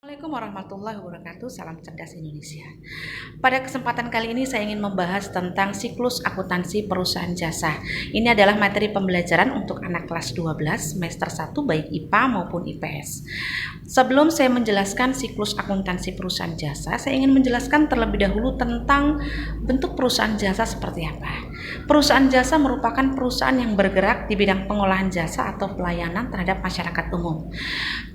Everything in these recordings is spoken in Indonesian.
Assalamualaikum warahmatullahi wabarakatuh. Salam cerdas Indonesia. Pada kesempatan kali ini saya ingin membahas tentang siklus akuntansi perusahaan jasa. Ini adalah materi pembelajaran untuk anak kelas 12 semester 1 baik IPA maupun IPS. Sebelum saya menjelaskan siklus akuntansi perusahaan jasa, saya ingin menjelaskan terlebih dahulu tentang bentuk perusahaan jasa seperti apa. Perusahaan jasa merupakan perusahaan yang bergerak di bidang pengolahan jasa atau pelayanan terhadap masyarakat umum.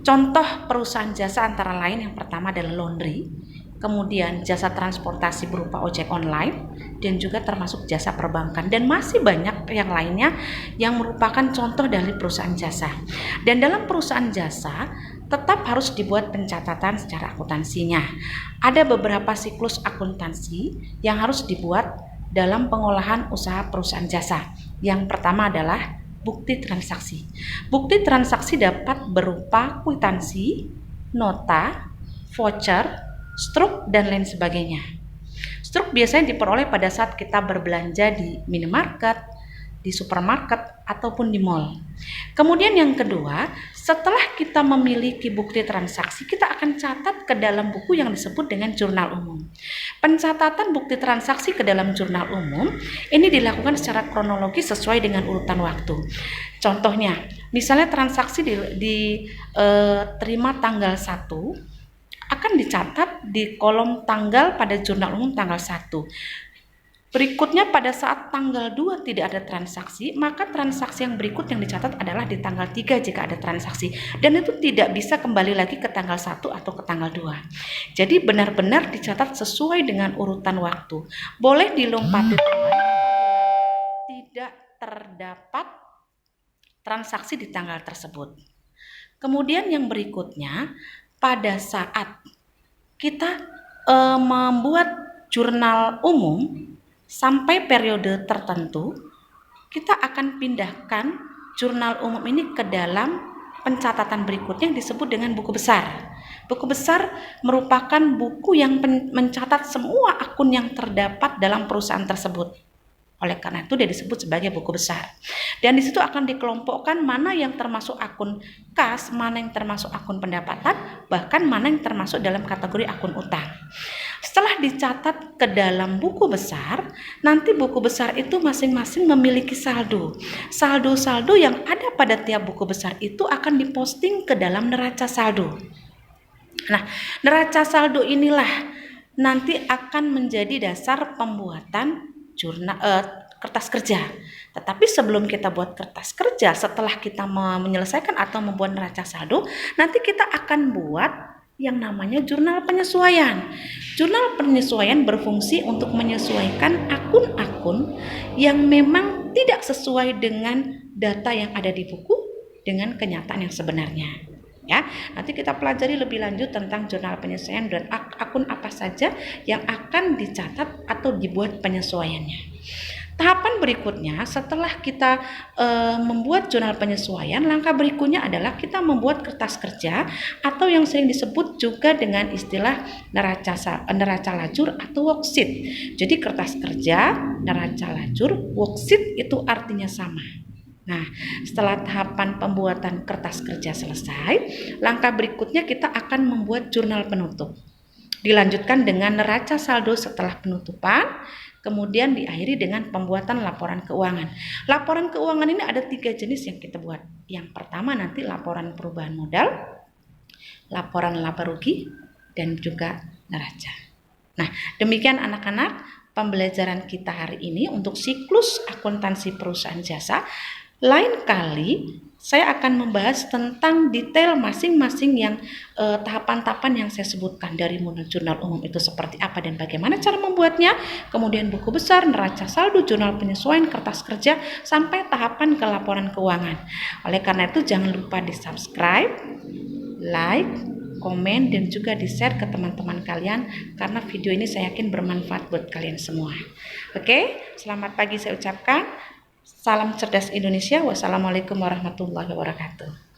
Contoh perusahaan jasa antara lain yang pertama adalah laundry, kemudian jasa transportasi berupa ojek online, dan juga termasuk jasa perbankan, dan masih banyak yang lainnya yang merupakan contoh dari perusahaan jasa. Dan dalam perusahaan jasa tetap harus dibuat pencatatan secara akuntansinya. Ada beberapa siklus akuntansi yang harus dibuat dalam pengolahan usaha perusahaan jasa. Yang pertama adalah bukti transaksi. Bukti transaksi dapat berupa kwitansi, nota, voucher, struk, dan lain sebagainya. Struk biasanya diperoleh pada saat kita berbelanja di minimarket, di supermarket, ataupun di mall. Kemudian yang kedua, setelah kita memiliki bukti transaksi, kita akan catat ke dalam buku yang disebut dengan jurnal umum. Pencatatan bukti transaksi ke dalam jurnal umum ini dilakukan secara kronologis sesuai dengan urutan waktu. Contohnya, misalnya transaksi diterima tanggal 1, akan dicatat di kolom tanggal pada jurnal umum tanggal 1. Berikutnya pada saat tanggal 2 tidak ada transaksi, maka transaksi yang berikut yang dicatat adalah di tanggal 3 jika ada transaksi. Dan itu tidak bisa kembali lagi ke tanggal 1 atau ke tanggal 2. Jadi benar-benar dicatat sesuai dengan urutan waktu. Boleh dilompati tidak terdapat transaksi di tanggal tersebut. Kemudian yang berikutnya, pada saat kita membuat jurnal umum, sampai periode tertentu, kita akan pindahkan jurnal umum ini ke dalam pencatatan berikutnya yang disebut dengan buku besar. Buku besar merupakan buku yang mencatat semua akun yang terdapat dalam perusahaan tersebut. Oleh karena itu dia disebut sebagai buku besar. Dan di situ akan dikelompokkan mana yang termasuk akun kas, mana yang termasuk akun pendapatan, bahkan mana yang termasuk dalam kategori akun utang. Setelah dicatat ke dalam buku besar, nanti buku besar itu masing-masing memiliki saldo. Saldo-saldo yang ada pada tiap buku besar itu akan diposting ke dalam neraca saldo. Nah, neraca saldo inilah nanti akan menjadi dasar pembuatan kertas kerja. Tetapi sebelum kita buat kertas kerja, setelah kita menyelesaikan atau membuat neraca saldo, nanti kita akan buat yang namanya jurnal penyesuaian. Jurnal penyesuaian berfungsi untuk menyesuaikan akun-akun yang memang tidak sesuai dengan data yang ada di buku dengan kenyataan yang sebenarnya. Ya, nanti kita pelajari lebih lanjut tentang jurnal penyesuaian dan akun apa saja yang akan dicatat atau dibuat penyesuaiannya. Tahapan berikutnya, setelah kita membuat jurnal penyesuaian, langkah berikutnya adalah kita membuat kertas kerja atau yang sering disebut juga dengan istilah neraca lajur atau worksheet. Jadi kertas kerja, neraca lajur, worksheet itu artinya sama. Nah, setelah tahapan pembuatan kertas kerja selesai, langkah berikutnya kita akan membuat jurnal penutup. Dilanjutkan dengan neraca saldo setelah penutupan, kemudian diakhiri dengan pembuatan laporan keuangan. Laporan keuangan ini ada 3 jenis yang kita buat. Yang pertama nanti laporan perubahan modal, laporan laba rugi, dan juga neraca. Nah, demikian anak-anak pembelajaran kita hari ini untuk siklus akuntansi perusahaan jasa. Lain kali saya akan membahas tentang detail masing-masing yang tahapan-tahapan yang saya sebutkan, dari mulai jurnal umum itu seperti apa dan bagaimana cara membuatnya, kemudian buku besar, neraca saldo, jurnal penyesuaian, kertas kerja, sampai tahapan ke laporan keuangan. Oleh karena itu jangan lupa di subscribe, like, komen, dan juga di share ke teman-teman kalian karena video ini saya yakin bermanfaat buat kalian semua. Oke, selamat pagi saya ucapkan. Salam cerdas Indonesia. Wassalamualaikum warahmatullahi wabarakatuh.